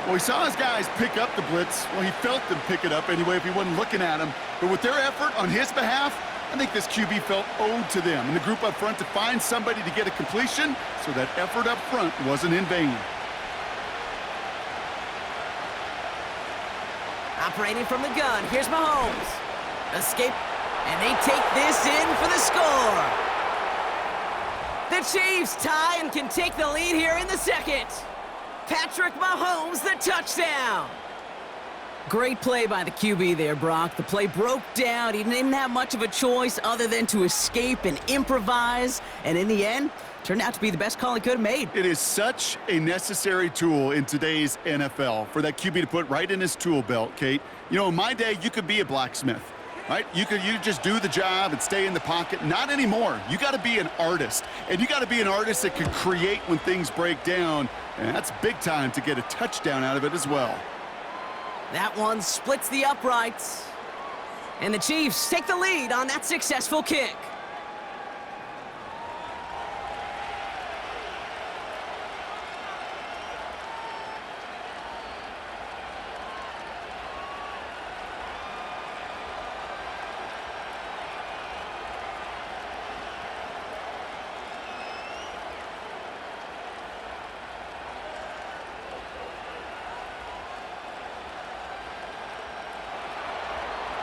Well, he saw his guys pick up the blitz. Well, he felt them pick it up anyway if he wasn't looking at him. But with their effort on his behalf, I think this QB felt owed to them and the group up front to find somebody to get a completion, so that effort up front wasn't in vain. Operating from the gun, here's Mahomes. Escape, and they take this in for the score. The Chiefs tie and can take the lead here in the second. Patrick Mahomes, the touchdown. Great play by the QB there, Brock. The play broke down. He didn't have much of a choice other than to escape and improvise. And in the end, turned out to be the best call he could have made. It is such a necessary tool in today's NFL for that QB to put right in his tool belt, Kate. You know, in my day, you could be a blacksmith, right? You just do the job and stay in the pocket. Not anymore. You got to be an artist. And you got to be an artist that can create when things break down. And that's big time to get a touchdown out of it as well. That one splits the uprights. And the Chiefs take the lead on that successful kick.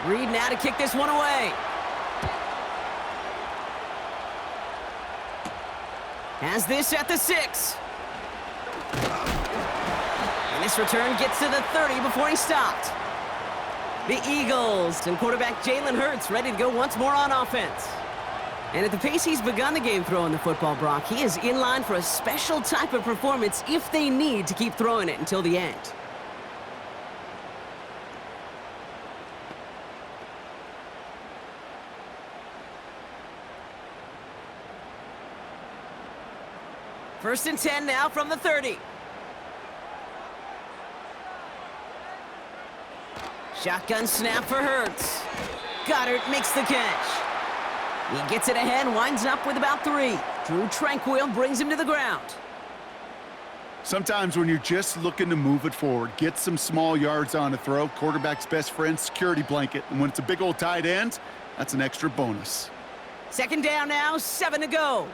Reed now to kick this one away. Has this at the 6. And this return gets to the 30 before he stopped. The Eagles and quarterback Jalen Hurts ready to go once more on offense. And at the pace he's begun the game throwing the football, Brock, he is in line for a special type of performance if they need to keep throwing it until the end. First and 10 now from the 30. Shotgun snap for Hurts. Goddard makes the catch. He gets it ahead, winds up with about 3. Drew Tranquill brings him to the ground. Sometimes when you're just looking to move it forward, get some small yards on a throw, quarterback's best friend, security blanket. And when it's a big old tight end, that's an extra bonus. Second down now, 7 to go.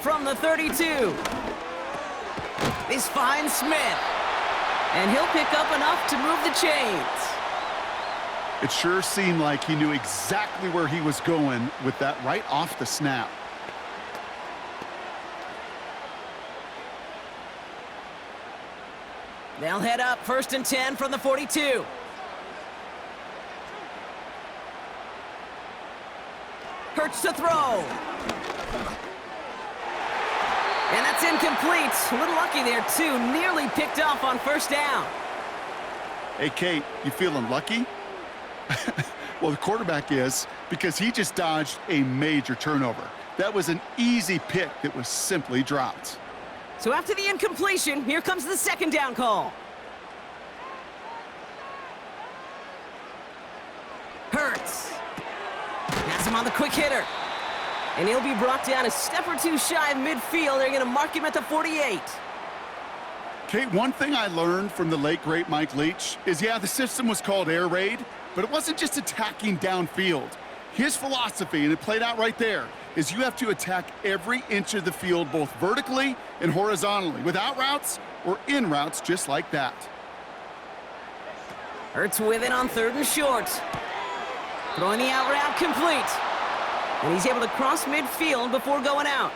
From the 32. This finds Smith. And he'll pick up enough to move the chains. It sure seemed like he knew exactly where he was going with that right off the snap. They'll head up first and 10 from the 42. Hurts to throw. And that's incomplete. A little lucky there, too. Nearly picked off on first down. Hey, Kate, you feeling lucky? Well, the quarterback is, because he just dodged a major turnover. That was an easy pick that was simply dropped. So after the incompletion, here comes the second down call. Hurts. Has him on the quick hitter. And he'll be brought down a step or two shy of midfield. They're going to mark him at the 48. Kate, one thing I learned from the late, great Mike Leach is, yeah, the system was called air raid, but it wasn't just attacking downfield. His philosophy, and it played out right there, is you have to attack every inch of the field, both vertically and horizontally, without routes or in routes just like that. Hurts with it on 3rd and short. Throwing the out route complete. And he's able to cross midfield before going out.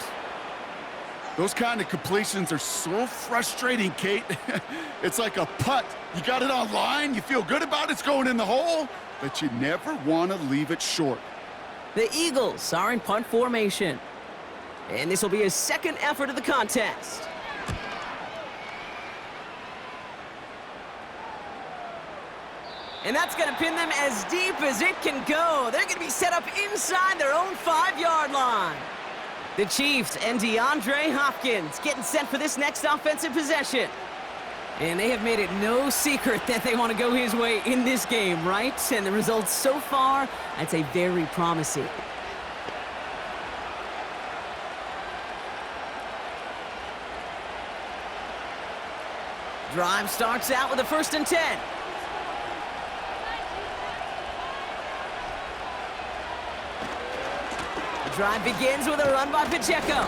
Those kind of completions are so frustrating, Kate. It's like a putt. You got it on line, you feel good about it's going in the hole, but you never want to leave it short. The Eagles are in punt formation. And this will be his second effort of the contest. And that's going to pin them as deep as it can go. They're going to be set up inside their own 5-yard line. The Chiefs and DeAndre Hopkins getting set for this next offensive possession. And they have made it no secret that they want to go his way in this game, right? And the results so far, I'd say very promising. Drive starts out with a 1st and 10. The drive begins with a run by Pacheco.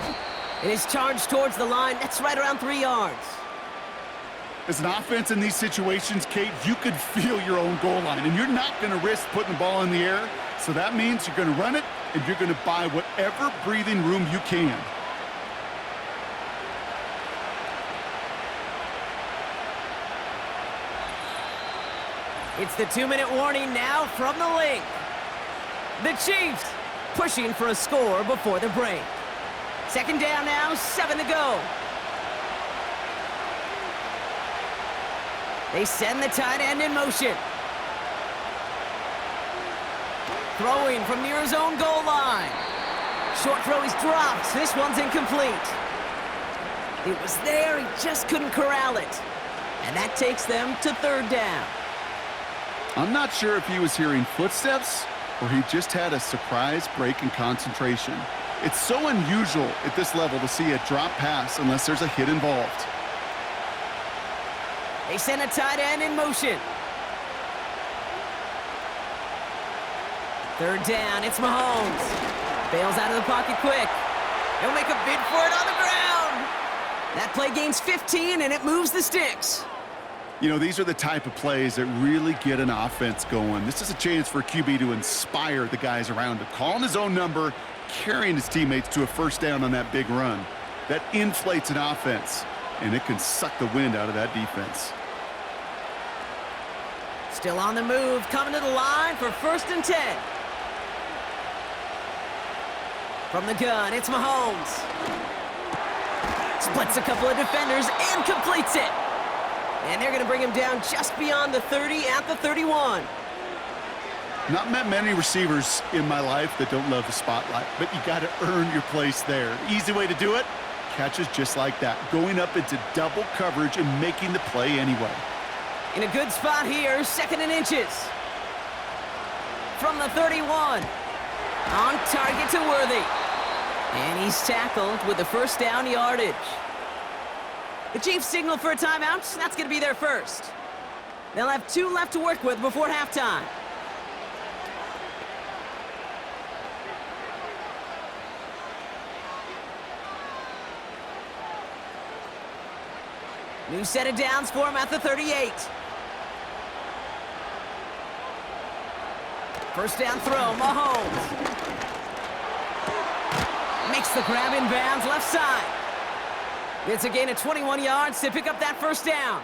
It is charged towards the line. That's right around 3 yards. As an offense in these situations, Kate, you could feel your own goal line, and you're not going to risk putting the ball in the air. So that means you're going to run it, and you're going to buy whatever breathing room you can. It's the 2-minute warning now from the link. The Chiefs pushing for a score before the break. 2nd down now, 7 to go. They send the tight end in motion. Throwing from near his own goal line. Short throw is dropped. This one's incomplete. It was there, he just couldn't corral it. And that takes them to 3rd down. I'm not sure if he was hearing footsteps or he just had a surprise break in concentration. It's so unusual at this level to see a drop pass unless there's a hit involved. They send a tight end in motion. 3rd down, it's Mahomes. Bails out of the pocket quick. He'll make a bid for it on the ground. That play gains 15, and it moves the sticks. You know, these are the type of plays that really get an offense going. This is a chance for QB to inspire the guys around him. Calling his own number, carrying his teammates to a 1st down on that big run. That inflates an offense, and it can suck the wind out of that defense. Still on the move, coming to the line for 1st and 10. From the gun, it's Mahomes. Splits a couple of defenders and completes it. And they're going to bring him down just beyond the 30 at the 31. Not met many receivers in my life that don't love the spotlight, but you got to earn your place there. Easy way to do it, catches just like that, going up into double coverage and making the play anyway. In a good spot here, 2nd and inches. From the 31. On target to Worthy. And he's tackled with the 1st down yardage. The Chiefs signal for a timeout. That's going to be their first. They'll have 2 left to work with before halftime. New set of downs for him at the 38. 1st down throw, Mahomes. Makes the grab in bounds, left side. It's a gain of 21 yards to pick up that 1st down.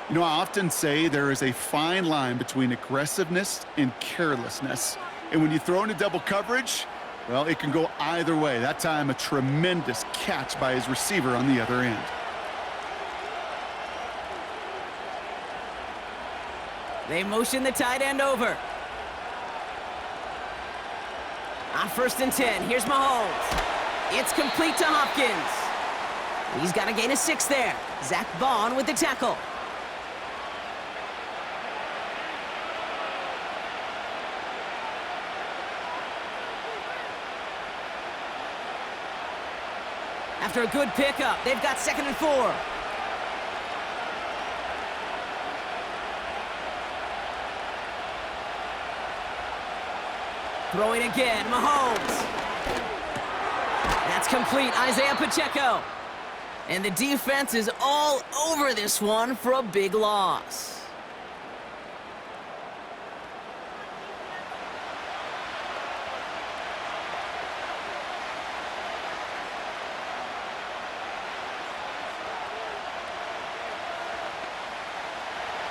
You know, I often say there is a fine line between aggressiveness and carelessness. And when you throw into double coverage, well, it can go either way. That time, a tremendous catch by his receiver on the other end. They motion the tight end over. On 1st and 10, here's Mahomes. It's complete to Hopkins. He's got a gain of 6 there. Zach Bond with the tackle. After a good pickup, they've got 2nd and 4. Throwing again, Mahomes. That's complete, Isaiah Pacheco. And the defense is all over this one for a big loss.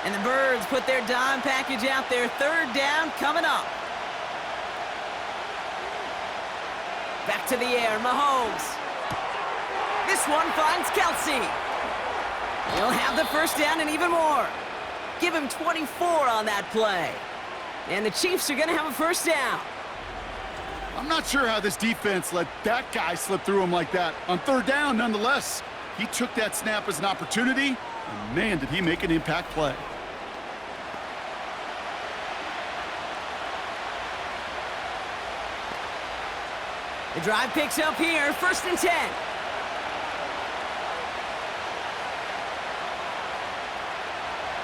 And the Birds put their dime package out there. 3rd down coming up. Back to the air, Mahomes. This one finds Kelsey. He'll have the 1st down and even more. Give him 24 on that play. And the Chiefs are going to have a 1st down. I'm not sure how this defense let that guy slip through him like that. On 3rd down, nonetheless, he took that snap as an opportunity, and man, did he make an impact play. The drive picks up here, 1st and 10.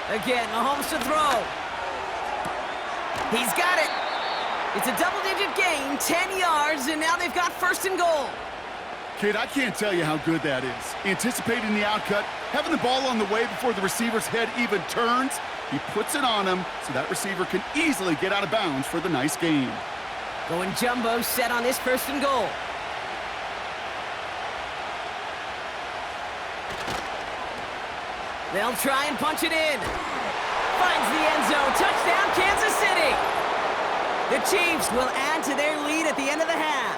Again, Mahomes to throw. He's got it. It's a double-digit gain, 10 yards, and now they've got first and goal. Kid, I can't tell you how good that is. Anticipating the outcut, having the ball on the way before the receiver's head even turns, he puts it on him so that receiver can easily get out of bounds for the nice gain. Going jumbo set on this first and goal. They'll try and punch it in. Finds the end zone. Touchdown, Kansas City. The Chiefs will add to their lead at the end of the half.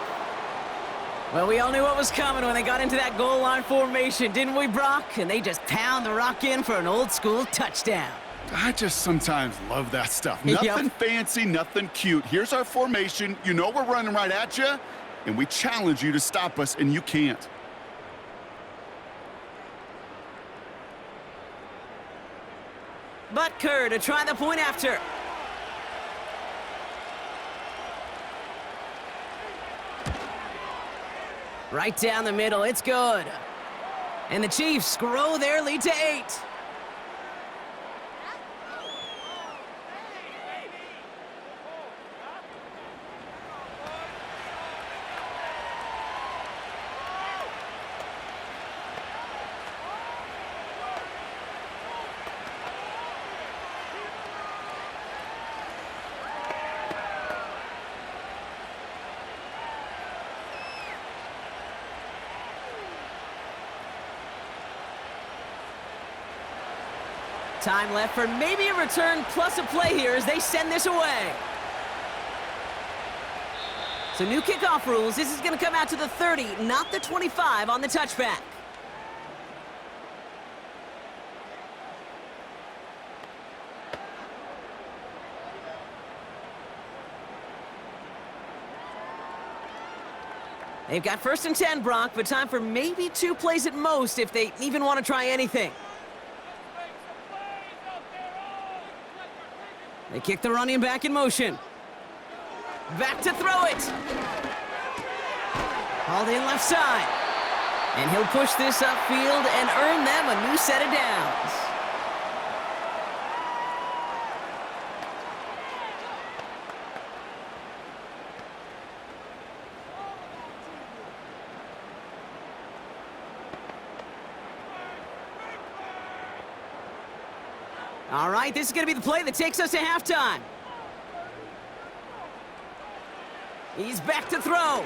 Well, we all knew what was coming when they got into that goal line formation, didn't we, Brock? And they just pound the rock in for an old-school touchdown. I just sometimes love that stuff. Nothing fancy, nothing cute. Here's our formation. You know we're running right at you, and we challenge you to stop us, and you can't. Butker to try the point after. Right down the middle, it's good. And the Chiefs grow their lead to 8. Time left for maybe a return plus a play here as they send this away. So new kickoff rules. This is going to come out to the 30, not the 25 on the touchback. They've got first and 10, Brock, but time for maybe 2 plays at most if they even want to try anything. They kick the running back in motion. Back to throw it. Hauled in left side. And he'll push this upfield and earn them a new set of downs. All right, this is going to be the play that takes us to halftime. He's back to throw.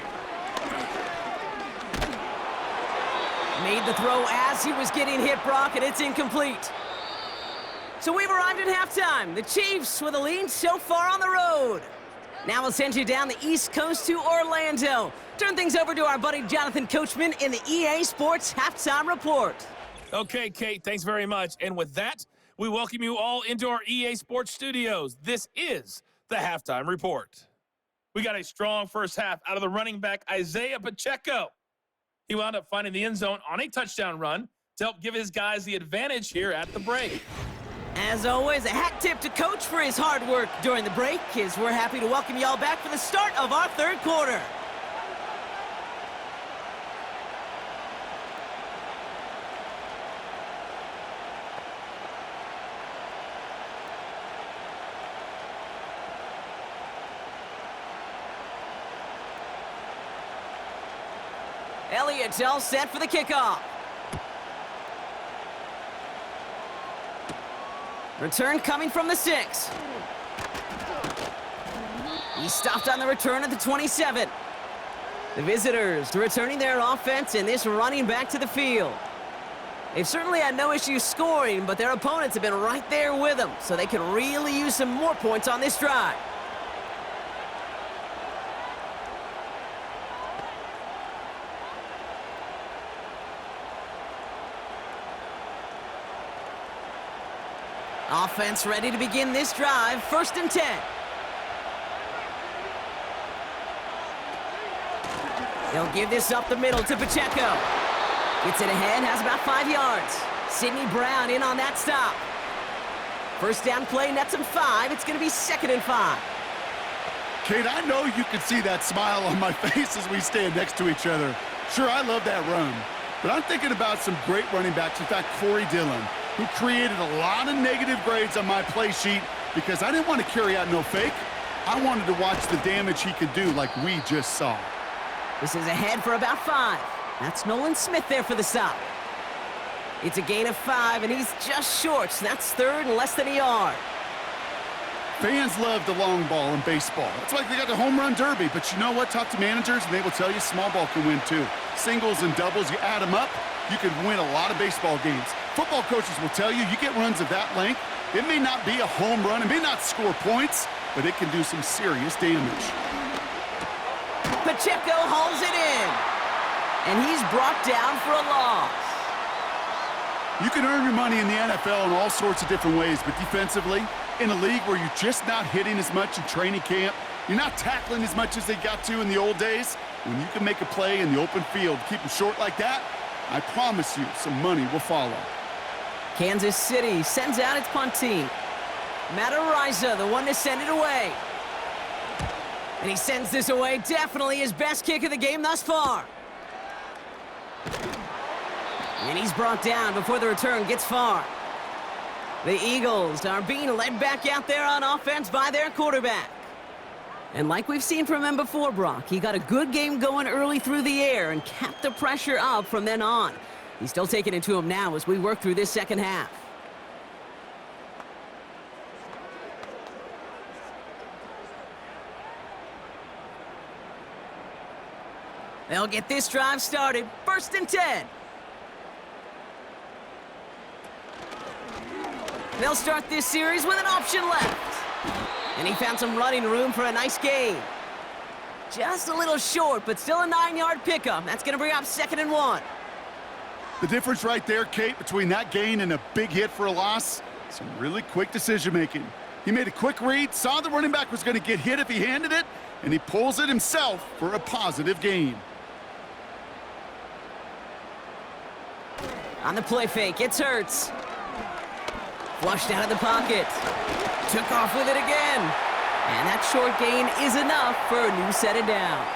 Made the throw as he was getting hit, Brock, and it's incomplete. So we've arrived at halftime. The Chiefs with a lead so far on the road. Now we'll send you down the East Coast to Orlando. Turn things over to our buddy Jonathan Coachman in the EA Sports Halftime Report. Okay, Kate, thanks very much. And with that, we welcome you all into our EA Sports studios. This is the Halftime Report. We got a strong first half out of the running back, Isaiah Pacheco. He wound up finding the end zone on a touchdown run to help give his guys the advantage here at the break. As always, a hat tip to Coach for his hard work during the break, as we're happy to welcome y'all back for the start of our third quarter. Elliott's all set for the kickoff. Return coming from the 6. He stopped on the return at the 27. The visitors returning their offense and this running back to the field. They've certainly had no issue scoring, but their opponents have been right there with them, so they can really use some more points on this drive. Offense ready to begin this drive. First and 10. They'll give this up the middle to Pacheco. Gets it ahead, has about 5 yards. Sidney Brown in on that stop. First down play, nets him 5. It's going to be 2nd and 5. Kate, I know you can see that smile on my face as we stand next to each other. Sure, I love that run. But I'm thinking about some great running backs. In fact, Corey Dillon. who created a lot of negative grades on my play sheet because I didn't want to carry out no fake. I wanted to watch the damage he could do like we just saw. This is ahead for about 5. That's Nolan Smith there for the stop. It's a gain of 5, and he's just short, so that's third and less than a yard. Fans love the long ball in baseball. It's like they got the home run derby, but you know what? Talk to managers, and they will tell you small ball can win too. Singles and doubles, you add them up, you can win a lot of baseball games. Football coaches will tell you, you get runs of that length, it may not be a home run, it may not score points, but it can do some serious damage. Pacheco hauls it in, and he's brought down for a loss. You can earn your money in the NFL in all sorts of different ways, but defensively, in a league where you're just not hitting as much in training camp, you're not tackling as much as they got to in the old days, when you can make a play in the open field, keep them short like that, I promise you some money will follow. Kansas City sends out its punt team. Matt Ariza, the one to send it away. And he sends this away, definitely his best kick of the game thus far. And he's brought down before the return gets far. The Eagles are being led back out there on offense by their quarterback. And like we've seen from him before, Brock, he got a good game going early through the air and kept the pressure up from then on. He's still taking it to him now as we work through this second half. They'll get this drive started. 1st and 10. They'll start this series with an option left. And he found some running room for a nice gain. Just a little short, but still a 9-yard pickup. That's going to bring up 2nd and 1. The difference right there, Kate, between that gain and a big hit for a loss, some really quick decision-making. He made a quick read, saw the running back was going to get hit if he handed it, and he pulls it himself for a positive gain. On the play fake, it's Hurts. Flushed out of the pocket. Took off with it again. And that short gain is enough for a new set of downs.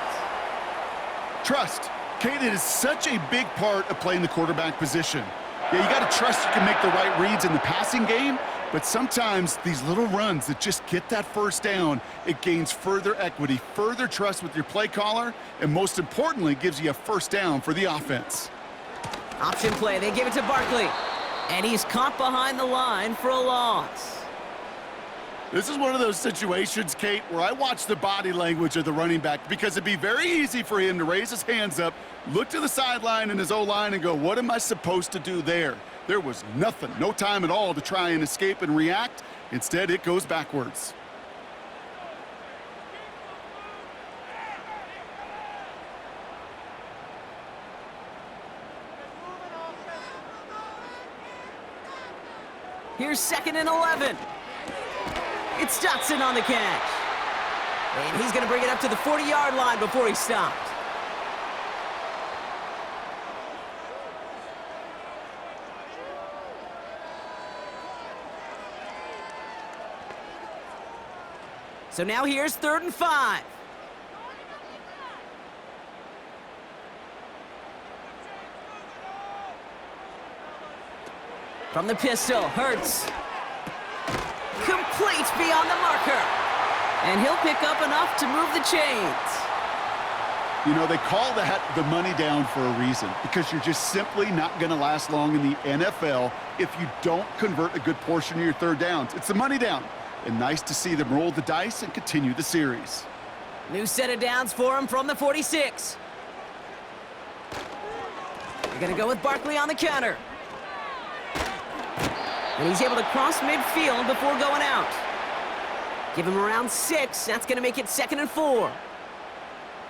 Trust. Kate, it is such a big part of playing the quarterback position. Yeah, you got to trust you can make the right reads in the passing game, but sometimes these little runs that just get that first down, it gains further equity, further trust with your play caller, and most importantly, gives you a first down for the offense. Option play, they give it to Barkley. And he's caught behind the line for a loss. This is one of those situations, Kate, where I watch the body language of the running back because it'd be very easy for him to raise his hands up, look to the sideline and his O-line and go, what am I supposed to do there? There was nothing, no time at all to try and escape and react. Instead, it goes backwards. Here's 2nd and 11. It's Dotson on the catch. And he's going to bring it up to the 40-yard line before he stopped. So now here's 3rd and 5. From the pistol, Hurts. Complete beyond the marker. And he'll pick up enough to move the chains. You know, they call that the money down for a reason, because you're just simply not going to last long in the NFL if you don't convert a good portion of your third downs. It's the money down. And nice to see them roll the dice and continue the series. New set of downs for him from the 46. They're going to go with Barkley on the counter. And he's able to cross midfield before going out. Give him around 6. That's going to make it 2nd and 4.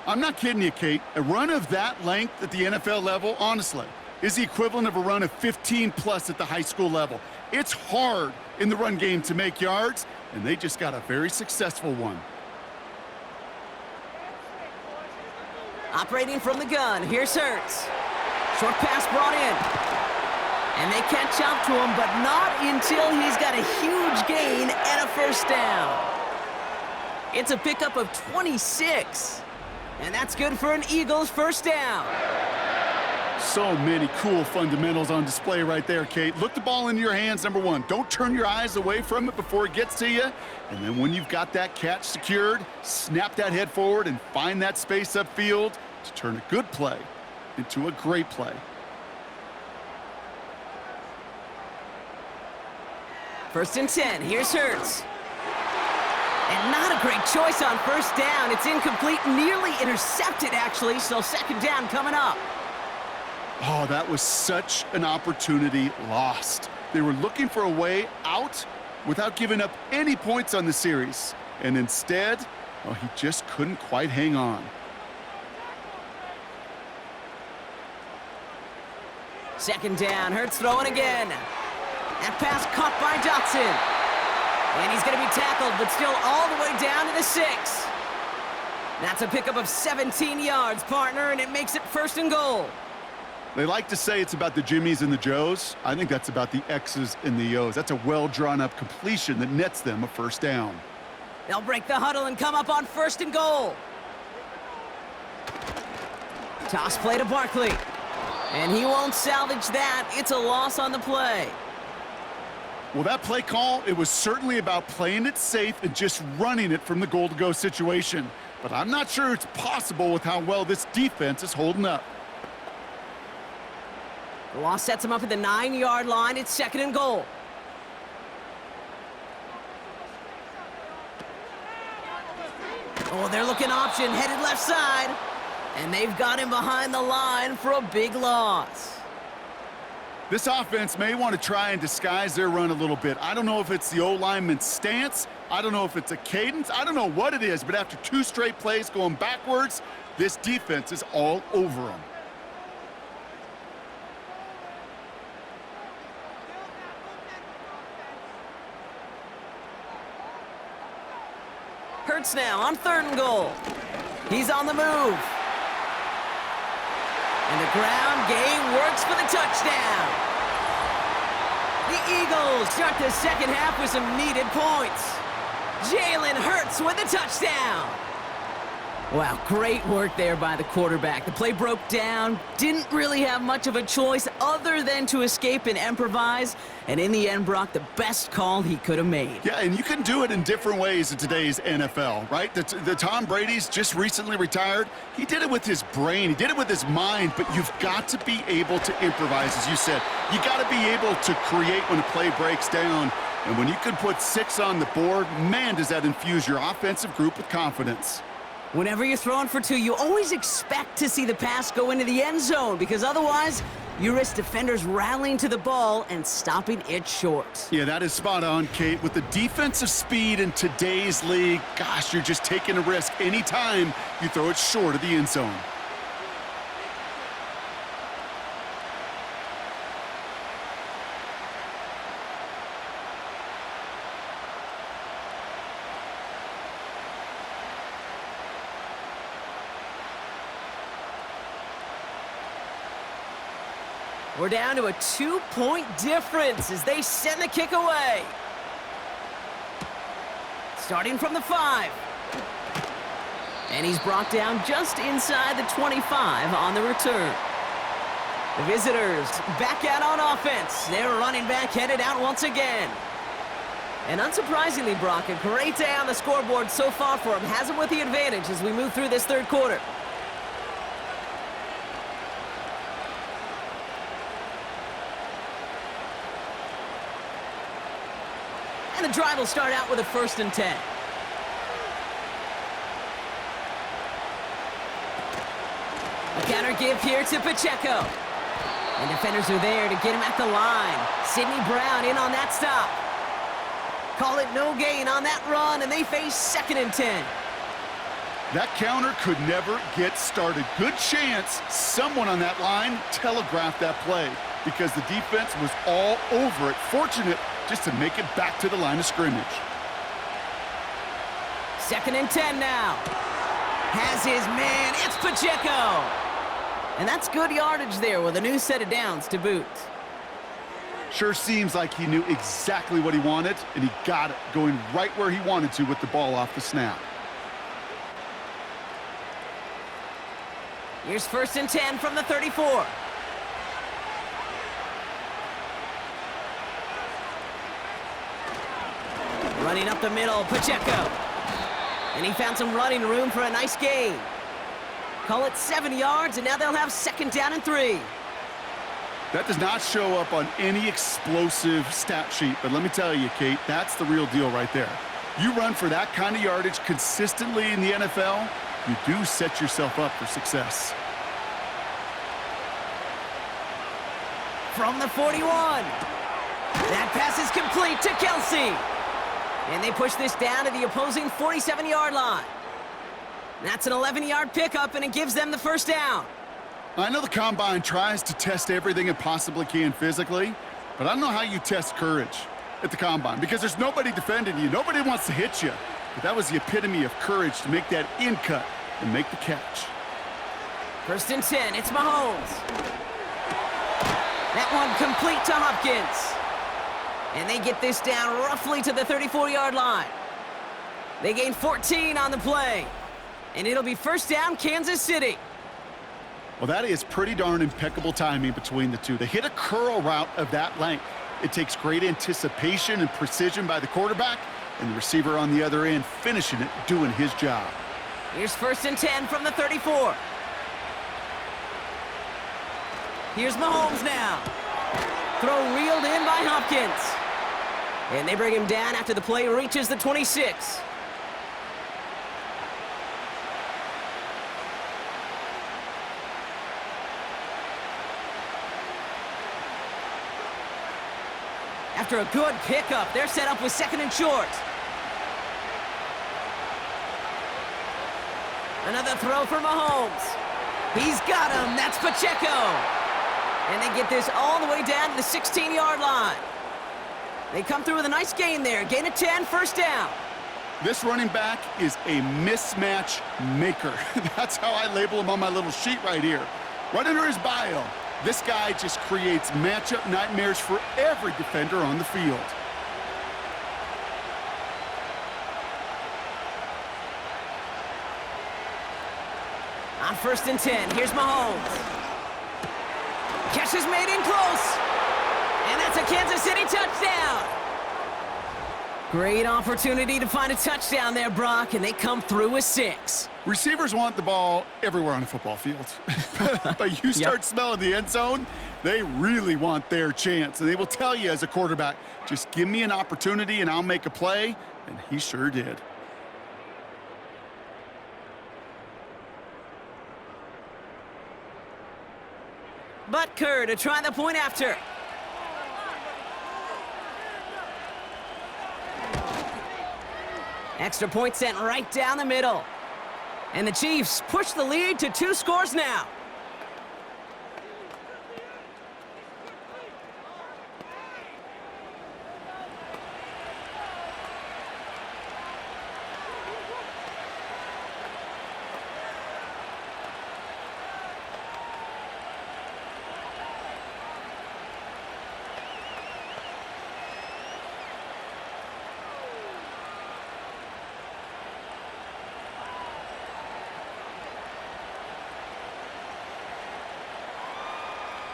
I'm not kidding you, Kate. A run of that length at the NFL level, honestly, is the equivalent of a run of 15+ at the high school level. It's hard in the run game to make yards, and they just got a very successful one. Operating from the gun, here's Hurts. Short pass brought in. And they catch up to him, but not until he's got a huge gain and a first down. It's a pickup of 26. And that's good for an Eagles first down. So many cool fundamentals on display right there, Kate. Look the ball into your hands, number one. Don't turn your eyes away from it before it gets to you. And then when you've got that catch secured, snap that head forward and find that space upfield to turn a good play into a great play. First and 10, here's Hurts. And not a great choice on first down. It's incomplete, nearly intercepted, actually, so second down coming up. Oh, that was such an opportunity lost. They were looking for a way out without giving up any points on the series. And instead, well, he just couldn't quite hang on. Second down, Hurts throwing again. That pass caught by Dotson. And he's going to be tackled, but still all the way down to the 6. That's a pickup of 17 yards, partner, and it makes it first and goal. They like to say it's about the Jimmies and the Joes. I think that's about the X's and the O's. That's a well-drawn-up completion that nets them a first down. They'll break the huddle and come up on first and goal. Toss play to Barkley. And he won't salvage that. It's a loss on the play. Well, that play call, it was certainly about playing it safe and just running it from the goal-to-go situation. But I'm not sure it's possible with how well this defense is holding up. The loss sets him up at the 9-yard line. It's second and goal. Oh, they're looking option, headed left side. And they've got him behind the line for a big loss. This offense may want to try and disguise their run a little bit. I don't know if it's the O-lineman's stance. I don't know if it's a cadence. I don't know what it is, but after 2 straight plays going backwards, this defense is all over them. Hurts now on third and goal. He's on the move. And the ground game works for the touchdown. The Eagles start the second half with some needed points. Jalen Hurts with the touchdown. Wow, great work there by the quarterback. The play broke down, didn't really have much of a choice other than to escape and improvise, and in the end, Brock, the best call he could have made. Yeah, and you can do it in different ways in today's NFL, right? The Tom Brady's just recently retired. He did it with his brain. He did it with his mind, but you've got to be able to improvise, as you said. You got to be able to create when a play breaks down, and when you can put 6 on the board, man, does that infuse your offensive group with confidence. Whenever you're throwing for 2, you always expect to see the pass go into the end zone because otherwise you risk defenders rallying to the ball and stopping it short. Yeah, that is spot on, Kate. With the defensive speed in today's league, gosh, you're just taking a risk anytime you throw it short of the end zone. We're down to a 2-point difference as they send the kick away. Starting from the 5. And he's brought down just inside the 25 on the return. The visitors back out on offense. Their running back headed out once again. And unsurprisingly, Brock, a great day on the scoreboard so far for him. Has him with the advantage as we move through this third quarter. And the drive will start out with a first and 10. A counter give here to Pacheco. And defenders are there to get him at the line. Sidney Brown in on that stop. Call it no gain on that run, and they face second and 10. That counter could never get started. Good chance someone on that line telegraphed that play because the defense was all over it. Fortunate just to make it back to the line of scrimmage. Second and 10 now. Has his man. It's Pacheco. And that's good yardage there with a new set of downs to boot. Sure seems like he knew exactly what he wanted, and he got it, going right where he wanted to with the ball off the snap. Here's first and 10 from the 34. Running up the middle, Pacheco. And he found some running room for a nice gain. Call it 7 yards, and now they'll have 2nd down and 3. That does not show up on any explosive stat sheet, but let me tell you, Kate, that's the real deal right there. You run for that kind of yardage consistently in the NFL, you do set yourself up for success. From the 41. That pass is complete to Kelsey. And they push this down to the opposing 47-yard line. That's an 11-yard pickup, and it gives them the 1st down. I know the Combine tries to test everything it possibly can physically, but I don't know how you test courage at the Combine because there's nobody defending you. Nobody wants to hit you. But that was the epitome of courage to make that in cut and make the catch. 1st and 10, it's Mahomes. That one complete to Hopkins. And they get this down roughly to the 34-yard line. They gain 14 on the play. And it'll be 1st down, Kansas City. Well, that is pretty darn impeccable timing between the two. They hit a curl route of that length. It takes great anticipation and precision by the quarterback, and the receiver on the other end finishing it, doing his job. Here's 1st and 10 from the 34. Here's Mahomes now. Throw reeled in by Hopkins. And they bring him down after the play reaches the 26. After a good pickup, they're set up with 2nd and short. Another throw for Mahomes. He's got him. That's Pacheco. And they get this all the way down to the 16-yard line. They come through with a nice gain there. Gain of 10, 1st down. This running back is a mismatch maker. That's how I label him on my little sheet right here. Right under his bio, this guy just creates matchup nightmares for every defender on the field. On 1st and 10, here's Mahomes. Catch is made in close. And that's a Kansas City touchdown. Great opportunity to find a touchdown there, Brock, and they come through with 6. Receivers want the ball everywhere on a football field. But you start smelling the end zone, they really want their chance. And they will tell you as a quarterback, just give me an opportunity and I'll make a play. And he sure did. Butker to try the point after. Extra point sent right down the middle. And the Chiefs push the lead to 2 scores now.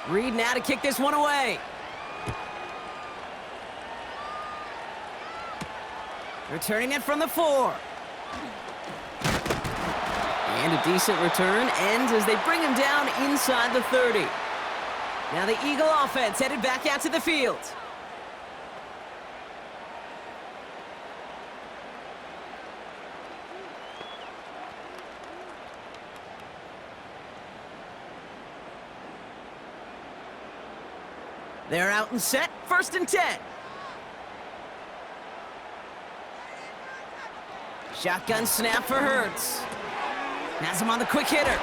Reed now to kick this one away. Returning it from the 4. And a decent return ends as they bring him down inside the 30. Now the Eagle offense headed back out to the field. They're out and set, 1st and 10. Shotgun snap for Hurts. Has him on the quick hitter.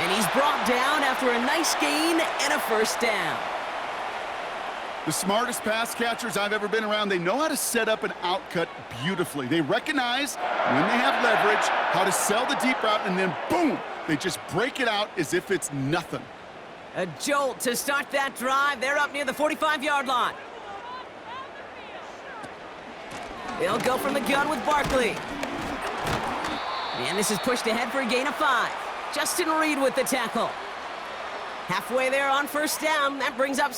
And he's brought down after a nice gain and a 1st down. The smartest pass catchers I've ever been around, they know how to set up an outcut beautifully. They recognize when they have leverage, how to sell the deep route, and then boom, they just break it out as if it's nothing. A jolt to start that drive. They're up near the 45-yard line. They'll go from the gun with Barkley. And this is pushed ahead for a gain of 5. Justin Reed with the tackle. Halfway there on 1st down. That brings up